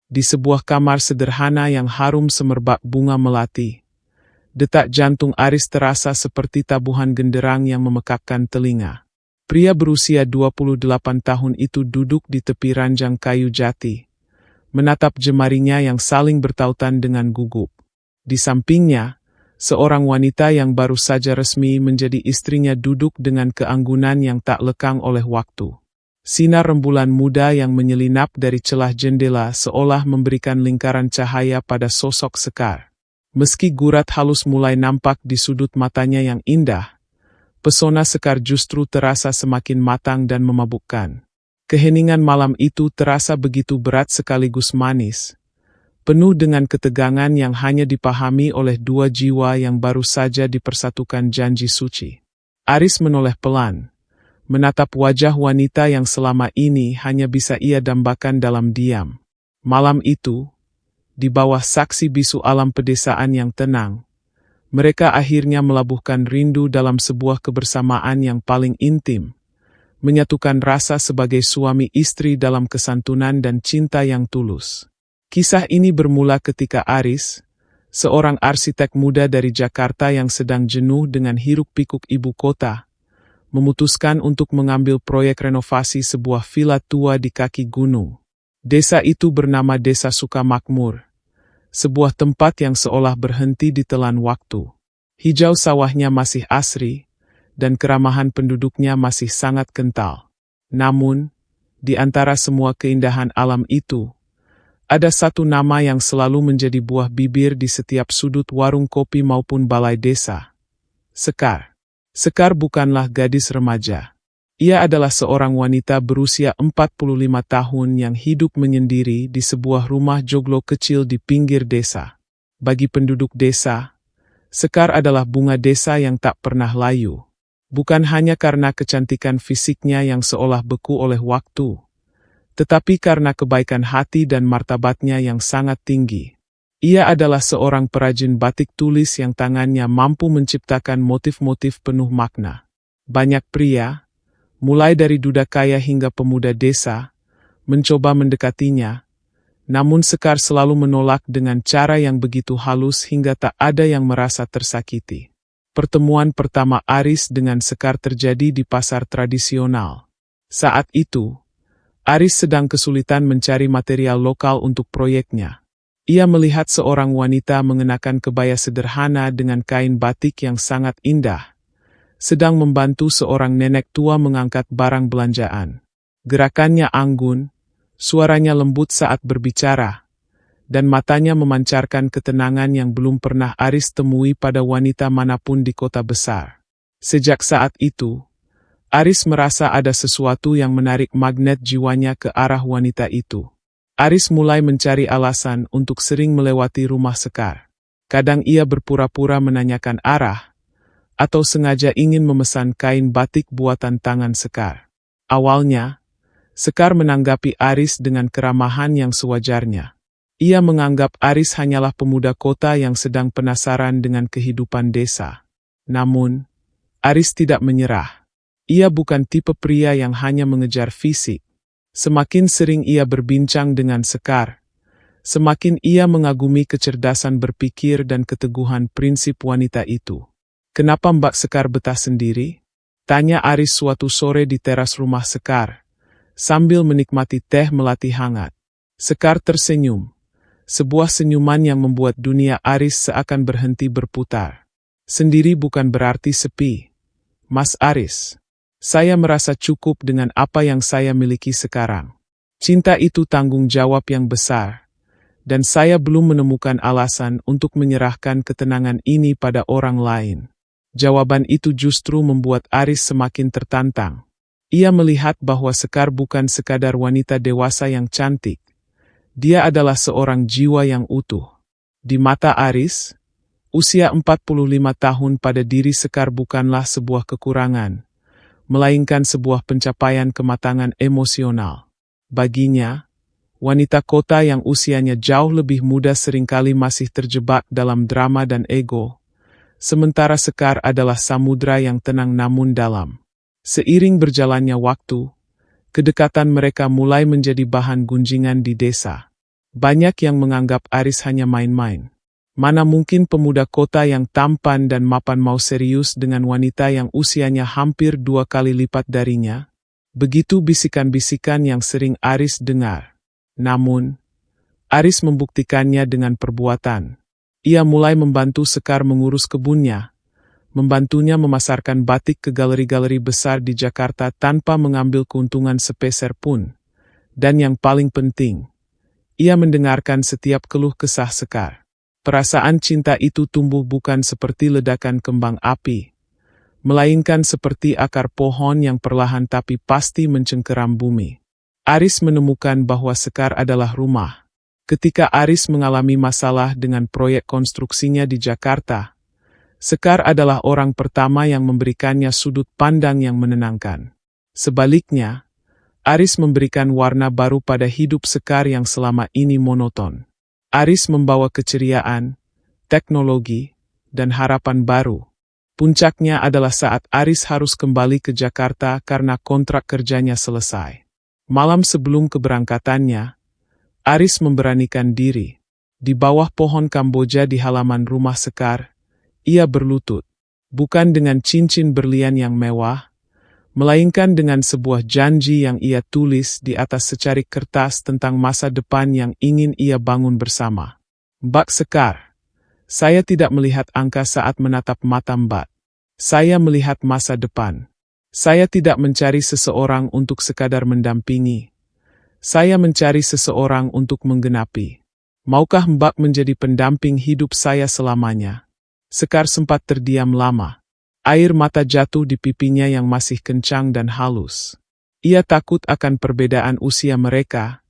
Di sebuah kamar sederhana yang harum semerbak bunga melati, detak jantung Aris terasa seperti tabuhan genderang yang memekakkan telinga. Pria berusia 28 tahun itu duduk di tepi ranjang kayu jati, menatap jemarinya yang saling bertautan dengan gugup. Di sampingnya, seorang wanita yang baru saja resmi menjadi istrinya duduk dengan keanggunan yang tak lekang oleh waktu. Sinar rembulan muda yang menyelinap dari celah jendela seolah memberikan lingkaran cahaya pada sosok Sekar. Meski gurat halus mulai nampak di sudut matanya yang indah, pesona Sekar justru terasa semakin matang dan memabukkan. Keheningan malam itu terasa begitu berat sekaligus manis, penuh dengan ketegangan yang hanya dipahami oleh dua jiwa yang baru saja dipersatukan janji suci. Aris menoleh pelan, menatap wajah wanita yang selama ini hanya bisa ia dambakan dalam diam. Malam itu, di bawah saksi bisu alam pedesaan yang tenang, mereka akhirnya melabuhkan rindu dalam sebuah kebersamaan yang paling intim, menyatukan rasa sebagai suami istri dalam kesantunan dan cinta yang tulus. Kisah ini bermula ketika Aris, seorang arsitek muda dari Jakarta yang sedang jenuh dengan hiruk-pikuk ibu kota, memutuskan untuk mengambil proyek renovasi sebuah villa tua di kaki gunung. Desa itu bernama Desa Sukamakmur, sebuah tempat yang seolah berhenti di telan waktu. Hijau sawahnya masih asri, dan keramahan penduduknya masih sangat kental. Namun, di antara semua keindahan alam itu, ada satu nama yang selalu menjadi buah bibir di setiap sudut warung kopi maupun balai desa. Sekar. Sekar bukanlah gadis remaja. Ia adalah seorang wanita berusia 45 tahun yang hidup menyendiri di sebuah rumah joglo kecil di pinggir desa. Bagi penduduk desa, Sekar adalah bunga desa yang tak pernah layu. Bukan hanya karena kecantikan fisiknya yang seolah beku oleh waktu, tetapi karena kebaikan hati dan martabatnya yang sangat tinggi. Ia adalah seorang perajin batik tulis yang tangannya mampu menciptakan motif-motif penuh makna. Banyak pria, mulai dari duda kaya hingga pemuda desa, mencoba mendekatinya, namun Sekar selalu menolak dengan cara yang begitu halus hingga tak ada yang merasa tersakiti. Pertemuan pertama Aris dengan Sekar terjadi di pasar tradisional. Saat itu, Aris sedang kesulitan mencari material lokal untuk proyeknya. Ia melihat seorang wanita mengenakan kebaya sederhana dengan kain batik yang sangat indah, sedang membantu seorang nenek tua mengangkat barang belanjaan. Gerakannya anggun, suaranya lembut saat berbicara, dan matanya memancarkan ketenangan yang belum pernah Aris temui pada wanita manapun di kota besar. Sejak saat itu, Aris merasa ada sesuatu yang menarik magnet jiwanya ke arah wanita itu. Aris mulai mencari alasan untuk sering melewati rumah Sekar. Kadang ia berpura-pura menanyakan arah, atau sengaja ingin memesan kain batik buatan tangan Sekar. Awalnya, Sekar menanggapi Aris dengan keramahan yang sewajarnya. Ia menganggap Aris hanyalah pemuda kota yang sedang penasaran dengan kehidupan desa. Namun, Aris tidak menyerah. Ia bukan tipe pria yang hanya mengejar fisik. Semakin sering ia berbincang dengan Sekar, semakin ia mengagumi kecerdasan berpikir dan keteguhan prinsip wanita itu. "Kenapa Mbak Sekar betah sendiri?" tanya Aris suatu sore di teras rumah Sekar, sambil menikmati teh melati hangat. Sekar tersenyum, sebuah senyuman yang membuat dunia Aris seakan berhenti berputar. "Sendiri bukan berarti sepi, Mas Aris. Saya merasa cukup dengan apa yang saya miliki sekarang. Cinta itu tanggung jawab yang besar, dan saya belum menemukan alasan untuk menyerahkan ketenangan ini pada orang lain." Jawaban itu justru membuat Aris semakin tertantang. Ia melihat bahwa Sekar bukan sekadar wanita dewasa yang cantik. Dia adalah seorang jiwa yang utuh. Di mata Aris, usia 45 tahun pada diri Sekar bukanlah sebuah kekurangan, melainkan sebuah pencapaian kematangan emosional. Baginya, wanita kota yang usianya jauh lebih muda seringkali masih terjebak dalam drama dan ego, sementara Sekar adalah samudra yang tenang namun dalam. Seiring berjalannya waktu, kedekatan mereka mulai menjadi bahan gunjingan di desa. Banyak yang menganggap Aris hanya main-main. Mana mungkin pemuda kota yang tampan dan mapan mau serius dengan wanita yang usianya hampir 2 kali lipat darinya? Begitu bisikan-bisikan yang sering Aris dengar. Namun, Aris membuktikannya dengan perbuatan. Ia mulai membantu Sekar mengurus kebunnya, membantunya memasarkan batik ke galeri-galeri besar di Jakarta tanpa mengambil keuntungan sepeser pun. Dan yang paling penting, ia mendengarkan setiap keluh kesah Sekar. Perasaan cinta itu tumbuh bukan seperti ledakan kembang api, melainkan seperti akar pohon yang perlahan tapi pasti mencengkeram bumi. Aris menemukan bahwa Sekar adalah rumah. Ketika Aris mengalami masalah dengan proyek konstruksinya di Jakarta, Sekar adalah orang pertama yang memberikannya sudut pandang yang menenangkan. Sebaliknya, Aris memberikan warna baru pada hidup Sekar yang selama ini monoton. Aris membawa keceriaan, teknologi, dan harapan baru. Puncaknya adalah saat Aris harus kembali ke Jakarta karena kontrak kerjanya selesai. Malam sebelum keberangkatannya, Aris memberanikan diri. Di bawah pohon Kamboja di halaman rumah Sekar, ia berlutut. Bukan dengan cincin berlian yang mewah, melainkan dengan sebuah janji yang ia tulis di atas secarik kertas tentang masa depan yang ingin ia bangun bersama. Mbak Sekar, saya tidak melihat angka saat menatap mata Mbak. Saya melihat masa depan. Saya tidak mencari seseorang untuk sekadar mendampingi. Saya mencari seseorang untuk menggenapi. Maukah Mbak menjadi pendamping hidup saya selamanya? Sekar sempat terdiam lama. Air mata jatuh di pipinya yang masih kencang dan halus. Ia takut akan perbedaan usia mereka.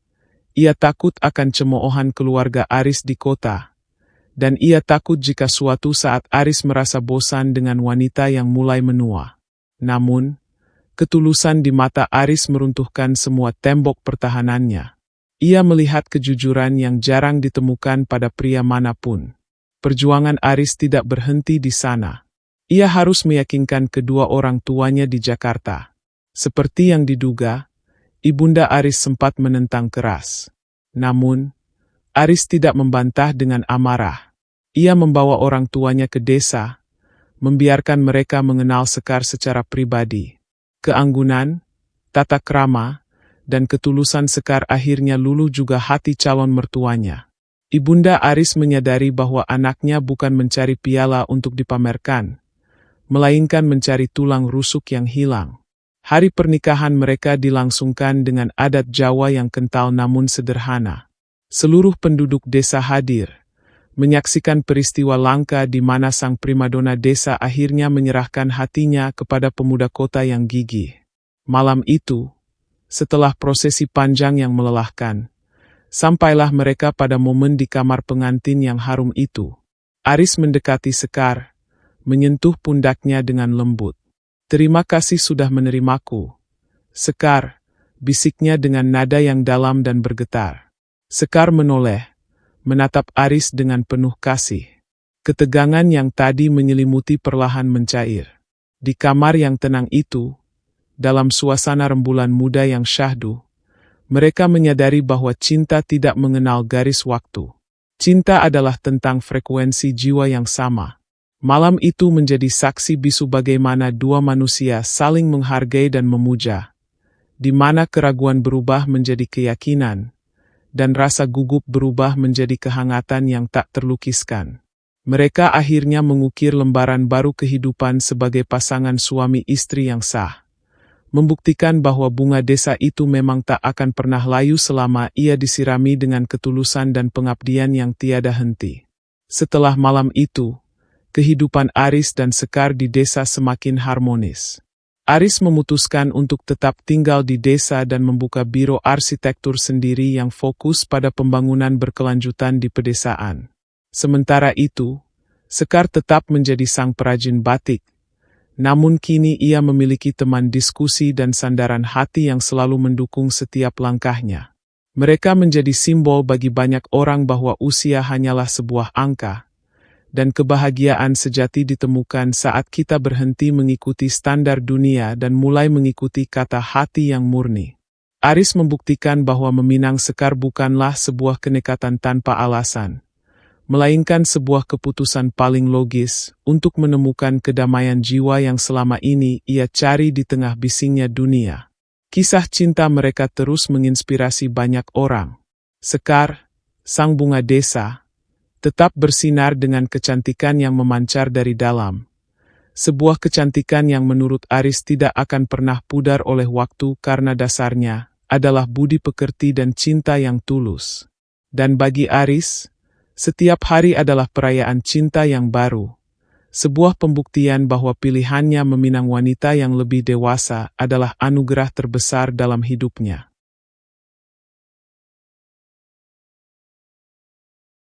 Ia takut akan cemoohan keluarga Aris di kota. Dan ia takut jika suatu saat Aris merasa bosan dengan wanita yang mulai menua. Namun, ketulusan di mata Aris meruntuhkan semua tembok pertahanannya. Ia melihat kejujuran yang jarang ditemukan pada pria manapun. Perjuangan Aris tidak berhenti di sana. Ia harus meyakinkan kedua orang tuanya di Jakarta. Seperti yang diduga, ibunda Aris sempat menentang keras. Namun, Aris tidak membantah dengan amarah. Ia membawa orang tuanya ke desa, membiarkan mereka mengenal Sekar secara pribadi. Keanggunan, tata krama, dan ketulusan Sekar akhirnya luluh juga hati calon mertuanya. Ibunda Aris menyadari bahwa anaknya bukan mencari piala untuk dipamerkan, melainkan mencari tulang rusuk yang hilang. Hari pernikahan mereka dilangsungkan dengan adat Jawa yang kental namun sederhana. Seluruh penduduk desa hadir, menyaksikan peristiwa langka di mana sang primadona desa akhirnya menyerahkan hatinya kepada pemuda kota yang gigih. Malam itu, setelah prosesi panjang yang melelahkan, sampailah mereka pada momen di kamar pengantin yang harum itu. Aris mendekati Sekar, menyentuh pundaknya dengan lembut. "Terima kasih sudah menerimaku, Sekar," bisiknya dengan nada yang dalam dan bergetar. Sekar menoleh, menatap Aris dengan penuh kasih. Ketegangan yang tadi menyelimuti perlahan mencair. Di kamar yang tenang itu, dalam suasana rembulan muda yang syahdu, mereka menyadari bahwa cinta tidak mengenal garis waktu. Cinta adalah tentang frekuensi jiwa yang sama. Malam itu menjadi saksi bisu bagaimana dua manusia saling menghargai dan memuja, di mana keraguan berubah menjadi keyakinan, dan rasa gugup berubah menjadi kehangatan yang tak terlukiskan. Mereka akhirnya mengukir lembaran baru kehidupan sebagai pasangan suami istri yang sah, membuktikan bahwa bunga desa itu memang tak akan pernah layu selama ia disirami dengan ketulusan dan pengabdian yang tiada henti. Setelah malam itu, kehidupan Aris dan Sekar di desa semakin harmonis. Aris memutuskan untuk tetap tinggal di desa dan membuka biro arsitektur sendiri yang fokus pada pembangunan berkelanjutan di pedesaan. Sementara itu, Sekar tetap menjadi sang perajin batik. Namun kini ia memiliki teman diskusi dan sandaran hati yang selalu mendukung setiap langkahnya. Mereka menjadi simbol bagi banyak orang bahwa usia hanyalah sebuah angka, dan kebahagiaan sejati ditemukan saat kita berhenti mengikuti standar dunia dan mulai mengikuti kata hati yang murni. Aris membuktikan bahwa meminang Sekar bukanlah sebuah kenekatan tanpa alasan, melainkan sebuah keputusan paling logis untuk menemukan kedamaian jiwa yang selama ini ia cari di tengah bisingnya dunia. Kisah cinta mereka terus menginspirasi banyak orang. Sekar, sang bunga desa, tetap bersinar dengan kecantikan yang memancar dari dalam. Sebuah kecantikan yang menurut Aris tidak akan pernah pudar oleh waktu karena dasarnya adalah budi pekerti dan cinta yang tulus. Dan bagi Aris, setiap hari adalah perayaan cinta yang baru. Sebuah pembuktian bahwa pilihannya meminang wanita yang lebih dewasa adalah anugerah terbesar dalam hidupnya.